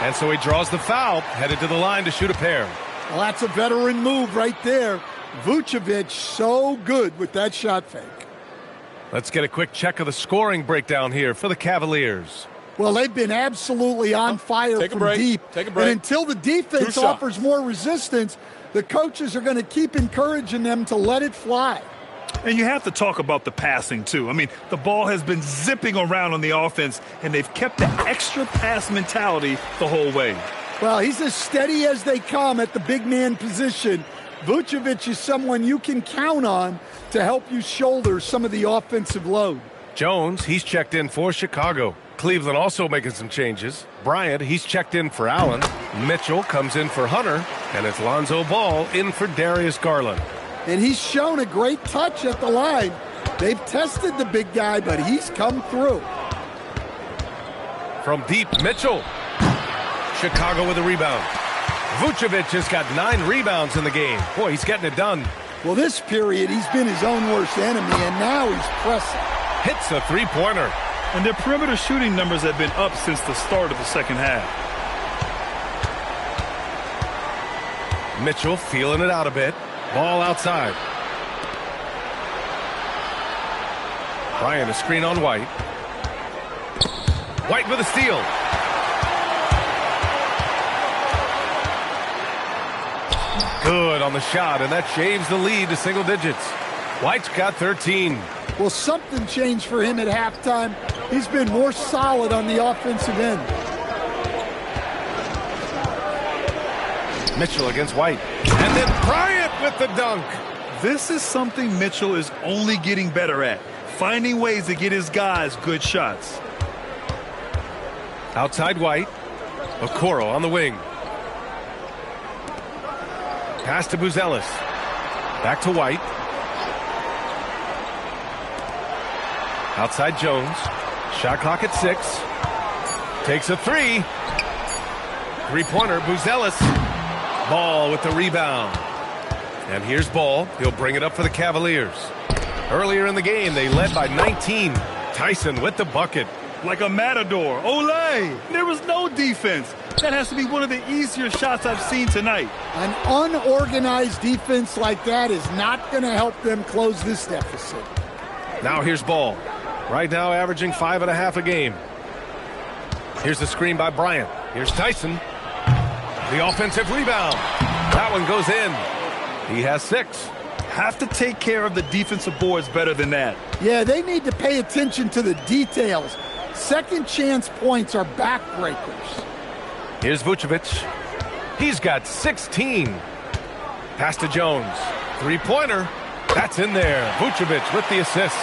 And so he draws the foul, headed to the line to shoot a pair. Well, that's a veteran move right there. Vucevic so good with that shot fake. Let's get a quick check of the scoring breakdown here for the Cavaliers. Well, they've been absolutely on fire from deep. Take a break. And until the defense offers more resistance, the coaches are going to keep encouraging them to let it fly. And you have to talk about the passing, too. I mean, the ball has been zipping around on the offense, and they've kept the extra pass mentality the whole way. Well, he's as steady as they come at the big man position. Vucevic is someone you can count on to help you shoulder some of the offensive load. Jones, he's checked in for Chicago. Cleveland also making some changes. Bryant, he's checked in for Allen. Mitchell comes in for Hunter. And it's Lonzo Ball in for Darius Garland. And he's shown a great touch at the line. They've tested the big guy, but he's come through. From deep, Mitchell. Chicago with a rebound. Vucevic has got 9 rebounds in the game. Boy, he's getting it done. Well, this period, he's been his own worst enemy, and now he's pressing. Hits the three-pointer. And their perimeter shooting numbers have been up since the start of the second half. Mitchell feeling it out a bit. Ball outside. Bryant a screen on White. White with a steal. Good on the shot, and that shaves the lead to single digits. White's got 13. Well, something changed for him at halftime. He's been more solid on the offensive end. Mitchell against White. And then Bryant with the dunk. This is something Mitchell is only getting better at. Finding ways to get his guys good shots. Outside White. Okoro on the wing. Pass to Buzelis. Back to White. Outside Jones. Shot clock at 6. Takes a 3. Three-pointer, Buzelis. Ball with the rebound. And here's Ball. He'll bring it up for the Cavaliers. Earlier in the game, they led by 19. Tyson with the bucket. like a matador. Olay! There was no defense. That has to be one of the easier shots I've seen tonight. An unorganized defense like that is not going to help them close this deficit. Now here's Ball. Right now averaging 5.5 a game. Here's the screen by Bryant. Here's Tyson. The offensive rebound. That one goes in. He has 6. Have to take care of the defensive boards better than that. Yeah, they need to pay attention to the details. Second chance points are backbreakers. Here's Vucevic. He's got 16. Pass to Jones. Three-pointer. That's in there. Vucevic with the assist.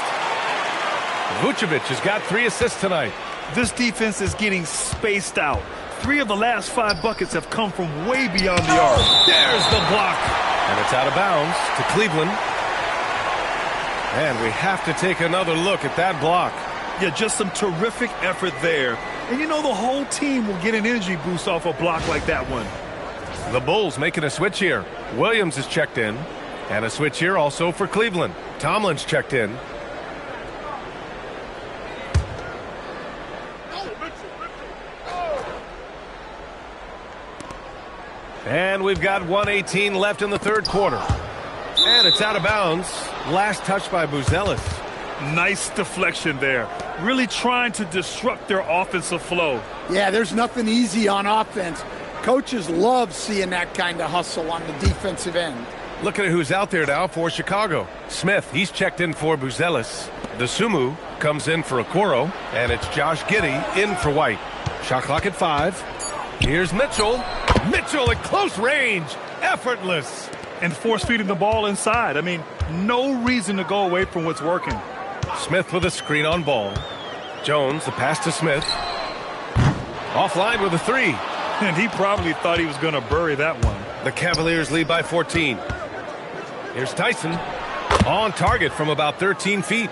Vucevic has got 3 assists tonight. This defense is getting spaced out. 3 of the last 5 buckets have come from way beyond the arc. There's the block. And it's out of bounds to Cleveland. And we have to take another look at that block. Yeah, just some terrific effort there. And you know the whole team will get an energy boost off a block like that one. The Bulls making a switch here. Williams is checked in. And a switch here also for Cleveland. Tomlin's checked in. And we've got 1:18 left in the third quarter. And it's out of bounds. Last touch by Buzelis. Nice deflection there. Really trying to disrupt their offensive flow. Yeah, there's nothing easy on offense. Coaches love seeing that kind of hustle on the defensive end. Looking at who's out there now for Chicago. Smith, he's checked in for Buzelis. The Sumu comes in for Okoro. And it's Josh Giddey in for White. Shot clock at 5. Here's Mitchell. Mitchell at close range. Effortless. And force-feeding the ball inside. I mean, no reason to go away from what's working. Smith with a screen on Ball. Jones, the pass to Smith. Offline with a 3. And he probably thought he was going to bury that one. The Cavaliers lead by 14. Here's Tyson. On target from about 13 feet.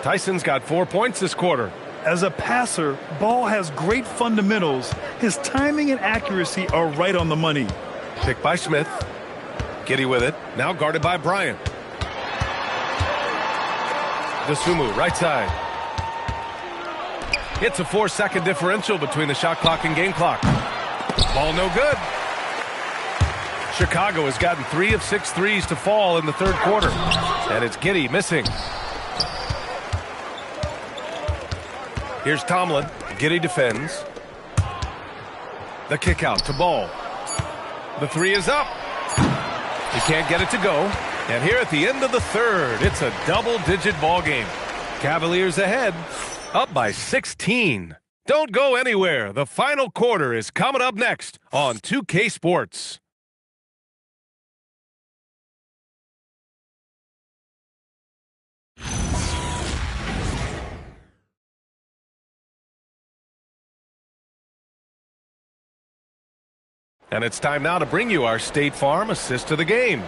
Tyson's got 4 points this quarter. As a passer, Ball has great fundamentals. His timing and accuracy are right on the money. Picked by Smith. Giddey with it. Now guarded by Bryant. Dosunmu, right side. It's a 4-second differential between the shot clock and game clock. Ball no good. Chicago has gotten 3 of 6 threes to fall in the third quarter. And it's Giddey missing. Here's Tomlin. Giddey defends. The kick out to Ball. The 3 is up. He can't get it to go. And here at the end of the third, it's a double-digit ball game. Cavaliers ahead, up by 16. Don't go anywhere. The final quarter is coming up next on 2K Sports. And it's time now to bring you our State Farm assist to the game.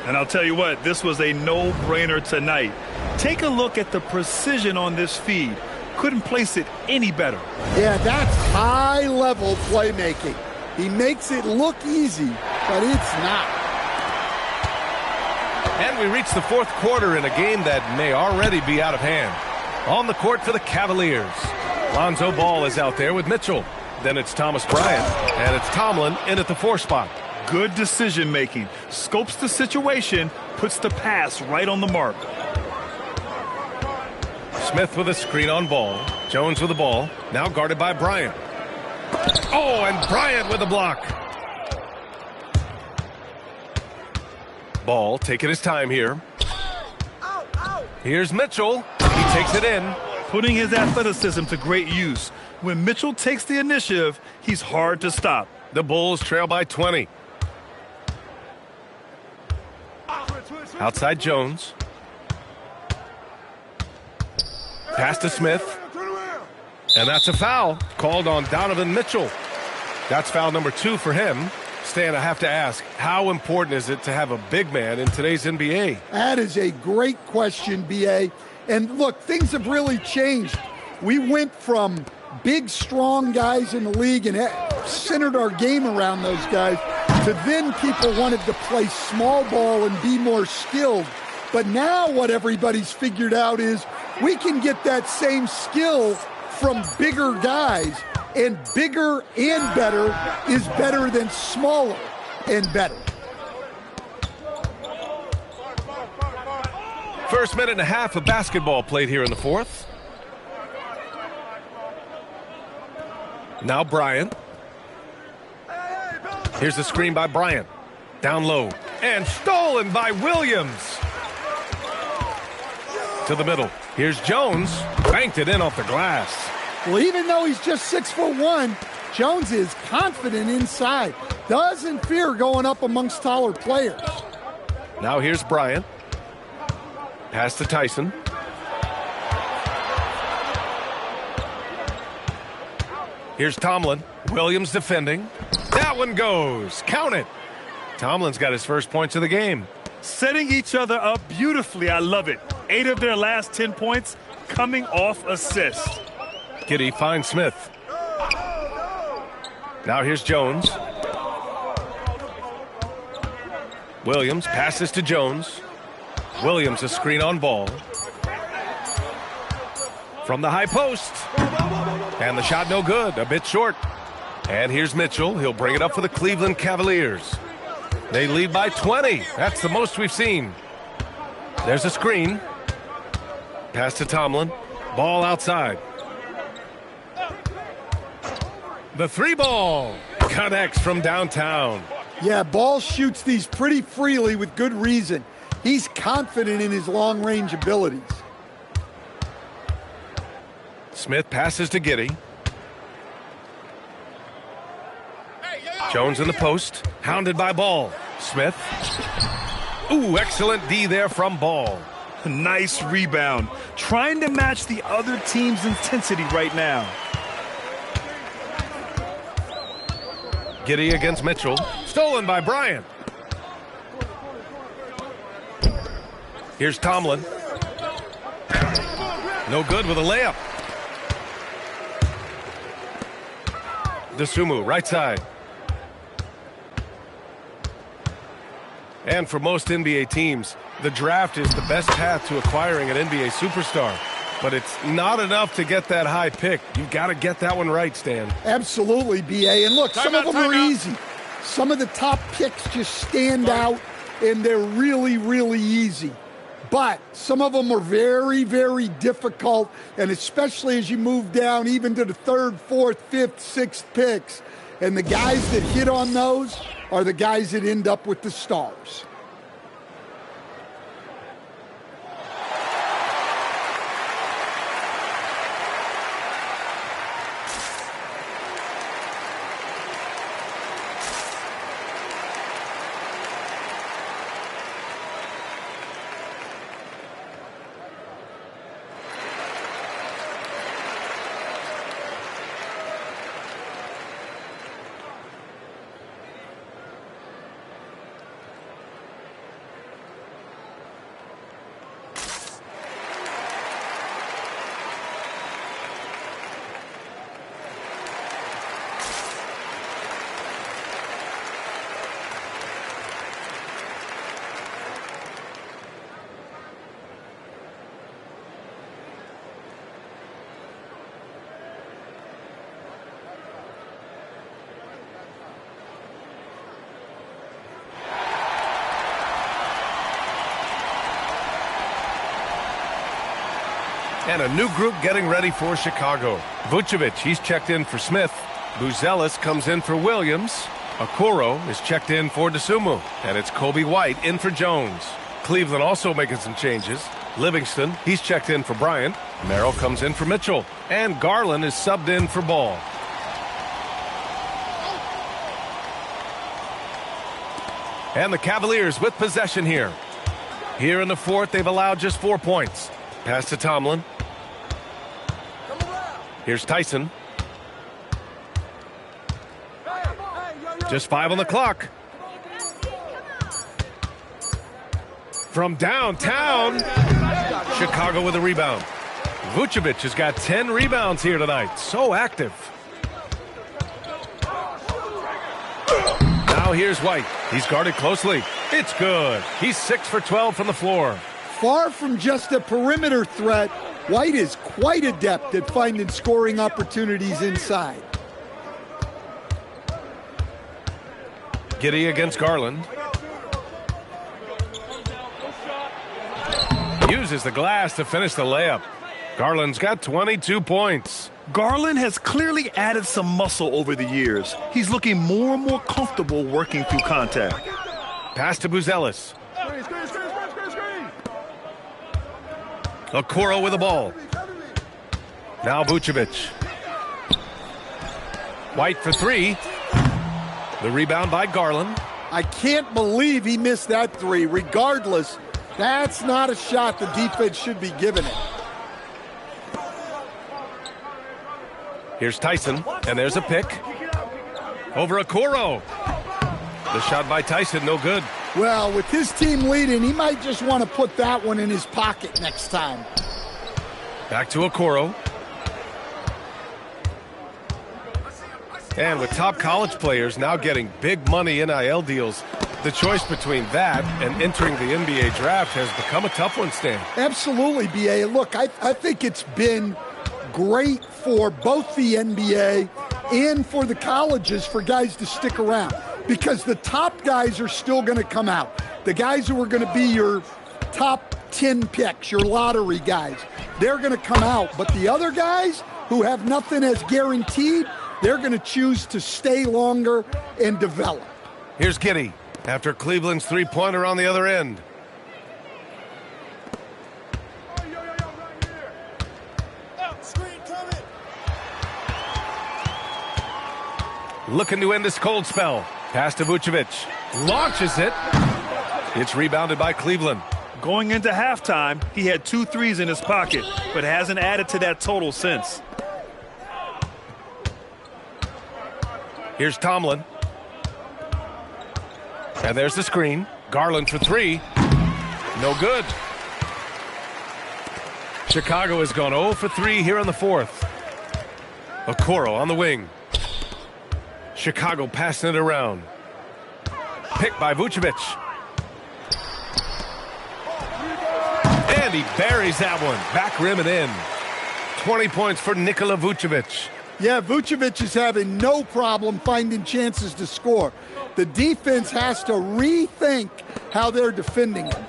And I'll tell you what, this was a no-brainer tonight. Take a look at the precision on this feed. Couldn't place it any better. Yeah, that's high-level playmaking. He makes it look easy, but it's not. And we reach the fourth quarter in a game that may already be out of hand. On the court for the Cavaliers. Lonzo Ball is out there with Mitchell. Then it's Thomas Bryant, and it's Tomlin in at the 4 spot. Good decision-making. Scopes the situation, puts the pass right on the mark. Smith with a screen on Ball. Jones with the ball. Now guarded by Bryant. Oh, and Bryant with the block. Ball taking his time here. Here's Mitchell. He takes it in. Putting his athleticism to great use. When Mitchell takes the initiative, he's hard to stop. The Bulls trail by 20. Outside Jones. Pass to Smith. And that's a foul called on Donovan Mitchell. That's foul number 2 for him. Stan, I have to ask, how important is it to have a big man in today's NBA? That is a great question, B.A. And look, things have really changed. We went from big, strong guys in the league and centered our game around those guys to then people wanted to play small ball and be more skilled. But now what everybody's figured out is we can get that same skill from bigger guys, and bigger and better is better than smaller and better. First minute and a half of basketball played here in the fourth. Now Bryant. Here's the screen by Bryant. Down low. And stolen by Williams. To the middle. Here's Jones. Banked it in off the glass. Well, even though he's just 6'1", Jones is confident inside. Doesn't fear going up amongst taller players. Now here's Bryant. Pass to Tyson. Here's Tomlin. Williams defending. That one goes. Count it. Tomlin's got his first points of the game. Setting each other up beautifully. I love it. 8 of their last 10 points coming off assists. Giddey finds Smith. Now here's Jones. Williams passes to Jones. Williams a screen on ball. From the high post. And the shot no good. A bit short. And here's Mitchell. He'll bring it up for the Cleveland Cavaliers. They lead by 20. That's the most we've seen. There's a screen. Pass to Tomlin. Ball outside. The three ball connects from downtown. Yeah, Ball shoots these pretty freely with good reason. He's confident in his long-range abilities. Smith passes to Giddey. Jones in the post. Hounded by Ball. Smith. Ooh, excellent D there from Ball. Nice rebound. Trying to match the other team's intensity right now. Giddey against Mitchell. Stolen by Bryant. Here's Tomlin. No good with a layup. Dosunmu, right side. And for most NBA teams, the draft is the best path to acquiring an NBA superstar. But it's not enough to get that high pick. You've got to get that one right, Stan. Absolutely, B.A. And look, some of them are easy. Some of the top picks just stand out, and they're really, really easy. But some of them are very, very difficult, and especially as you move down even to the 3rd, 4th, 5th, 6th picks. And the guys that hit on those are the guys that end up with the stars. And a new group getting ready for Chicago. Vucevic, he's checked in for Smith. Buzelis comes in for Williams. Okoro is checked in for Dosunmu. And it's Kobe White in for Jones. Cleveland also making some changes. Livingston, he's checked in for Bryant. Merrill comes in for Mitchell. And Garland is subbed in for Ball. And the Cavaliers with possession here. Here in the fourth, they've allowed just 4 points. Pass to Tomlin. Here's Tyson. Just 5 on the clock. From downtown, Chicago with a rebound. Vucevic has got 10 rebounds here tonight. So active. Now here's White. He's guarded closely. It's good. He's 6 for 12 from the floor. Far from just a perimeter threat, White is quite adept at finding scoring opportunities inside. Giddey against Garland. Uses the glass to finish the layup. Garland's got 22 points. Garland has clearly added some muscle over the years. He's looking more and more comfortable working through contact. Pass to Buzelis. Okoro with the ball. Now Vucevic. White for three. The rebound by Garland. I can't believe he missed that three. Regardless, that's not a shot the defense should be giving it. Here's Tyson, and there's a pick. Over Okoro. The shot by Tyson, no good. Well, with his team leading, he might just want to put that one in his pocket next time. Back to Okoro. And with top college players now getting big money NIL deals, the choice between that and entering the NBA draft has become a tough one, Stan. Absolutely, B.A. Look, I think it's been great for both the NBA and for the colleges for guys to stick around, because the top guys are still going to come out. The guys who are going to be your top 10 picks, your lottery guys, they're going to come out. But the other guys who have nothing as guaranteed, they're going to choose to stay longer and develop. Here's Giddey after Cleveland's three-pointer on the other end. Looking to end this cold spell. Pass to Vucevic. Launches it. It's rebounded by Cleveland. Going into halftime, he had 2 threes in his pocket, but hasn't added to that total since. Here's Tomlin. And there's the screen. Garland for three. No good. Chicago has gone 0 for 3 here in the fourth. Okoro on the wing. Chicago passing it around. Picked by Vucevic. And he buries that one. Back rim and in. 20 points for Nikola Vucevic. Yeah, Vucevic is having no problem finding chances to score. The defense has to rethink how they're defending him.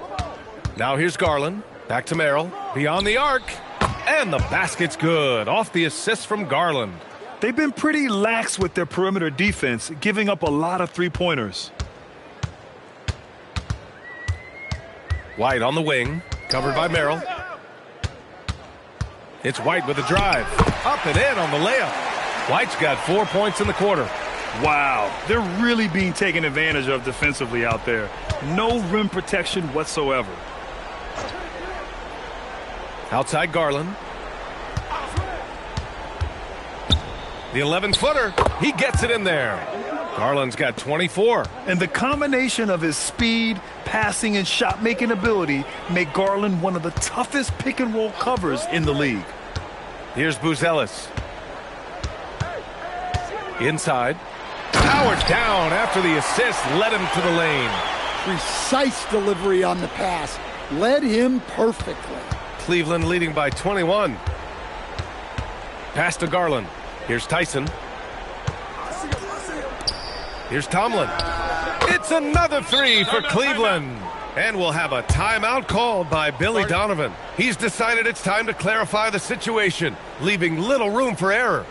Now here's Garland. Back to Merrill. Beyond the arc. And the basket's good. Off the assist from Garland. They've been pretty lax with their perimeter defense, giving up a lot of three-pointers. White on the wing. Covered by Merrill. It's White with the drive. Up and in on the layup. White's got 4 points in the quarter. Wow, they're really being taken advantage of defensively out there. No rim protection whatsoever. Outside Garland. The 11-footer. He gets it in there. Garland's got 24. And the combination of his speed, passing, and shot-making ability make Garland one of the toughest pick-and-roll covers in the league. Here's Buzelis. Inside. Powered down after the assist led him to the lane. Precise delivery on the pass. Led him perfectly. Cleveland leading by 21. Pass to Garland. Here's Tyson. Here's Tomlin. It's another three for Cleveland. And we'll have a timeout called by Billy Donovan. He's decided it's time to clarify the situation, leaving little room for error.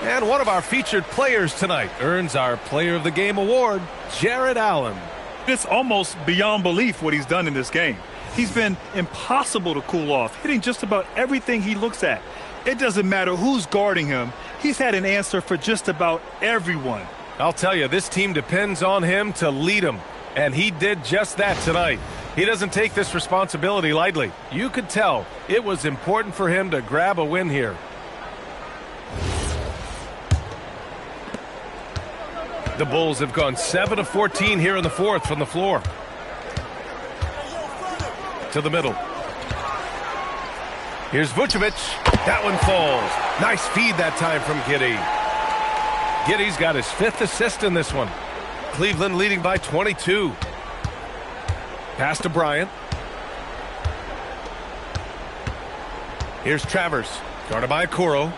And one of our featured players tonight earns our Player of the Game award, Jared Allen. It's almost beyond belief what he's done in this game. He's been impossible to cool off, hitting just about everything he looks at. It doesn't matter who's guarding him. He's had an answer for just about everyone. I'll tell you, this team depends on him to lead them, and he did just that tonight. He doesn't take this responsibility lightly. You could tell it was important for him to grab a win here. The Bulls have gone 7 of 14 here in the fourth from the floor. To the middle. Here's Vucevic. That one falls. Nice feed that time from Giddey. Giddey's got his 5th assist in this one. Cleveland leading by 22. Pass to Bryant. Here's Travers. Guarded by Okoro.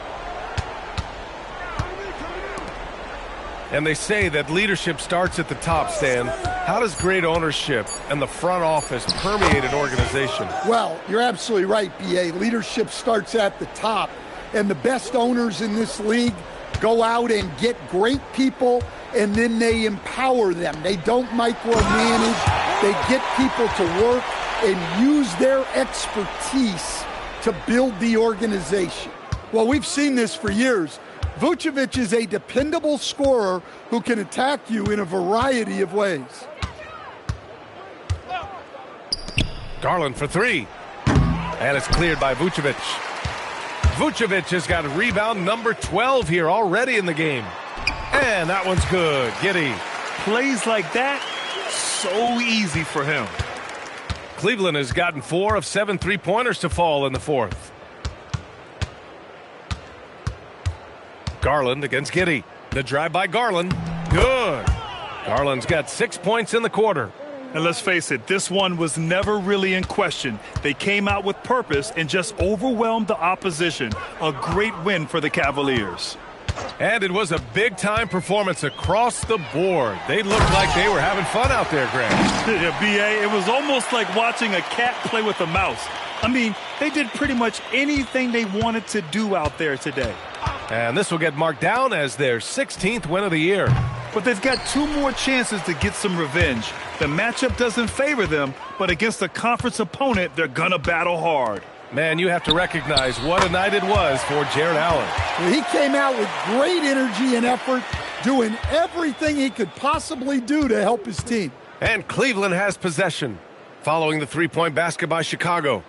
And they say that leadership starts at the top, Stan. How does great ownership and the front office permeate an organization? Well, you're absolutely right, B.A. Leadership starts at the top. And the best owners in this league go out and get great people, and then they empower them. They don't micromanage. They get people to work and use their expertise to build the organization. Well, we've seen this for years. Vucevic is a dependable scorer who can attack you in a variety of ways. Garland for 3. And it's cleared by Vucevic. Vucevic has got rebound number 12 here already in the game. And that one's good. Giddey. Plays like that, so easy for him. Cleveland has gotten 4 of 7 3-pointers to fall in the fourth. Garland against Giddey. The drive by Garland. Good. Garland's got 6 points in the quarter. And let's face it, this one was never really in question. They came out with purpose and just overwhelmed the opposition. A great win for the Cavaliers. And it was a big-time performance across the board. They looked like they were having fun out there, Greg. Yeah, B.A., it was almost like watching a cat play with a mouse. I mean, they did pretty much anything they wanted to do out there today. And this will get marked down as their 16th win of the year. But they've got 2 more chances to get some revenge. The matchup doesn't favor them, but against a conference opponent, they're going to battle hard. Man, you have to recognize what a night it was for Jared Allen. Well, he came out with great energy and effort, doing everything he could possibly do to help his team. And Cleveland has possession, following the 3-point basket by Chicago.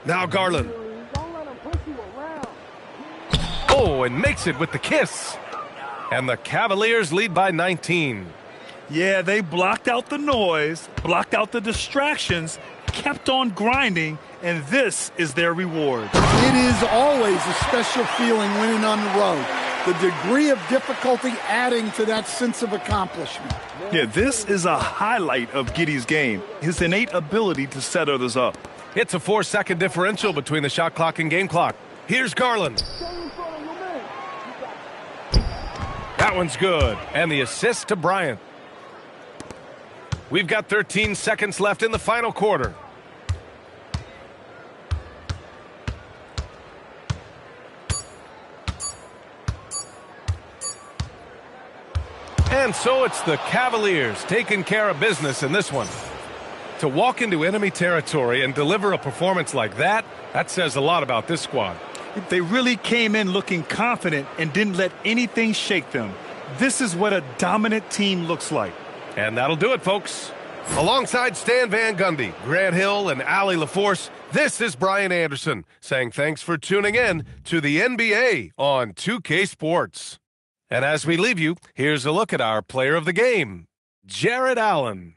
Now Garland. Oh, and makes it with the kiss. And the Cavaliers lead by 19. Yeah, they blocked out the noise, blocked out the distractions, kept on grinding, and this is their reward. It is always a special feeling winning on the road. The degree of difficulty adding to that sense of accomplishment. Yeah, this is a highlight of Giddey's game, his innate ability to set others up. It's a 4-second differential between the shot clock and game clock. Here's Garland. That one's good. And the assist to Bryant. We've got 13 seconds left in the final quarter. And so it's the Cavaliers taking care of business in this one. To walk into enemy territory and deliver a performance like that, that says a lot about this squad. They really came in looking confident and didn't let anything shake them. This is what a dominant team looks like. And that'll do it, folks. Alongside Stan Van Gundy, Grant Hill, and Allie LaForce, this is Brian Anderson saying thanks for tuning in to the NBA on 2K Sports. And as we leave you, here's a look at our player of the game, Jared Allen.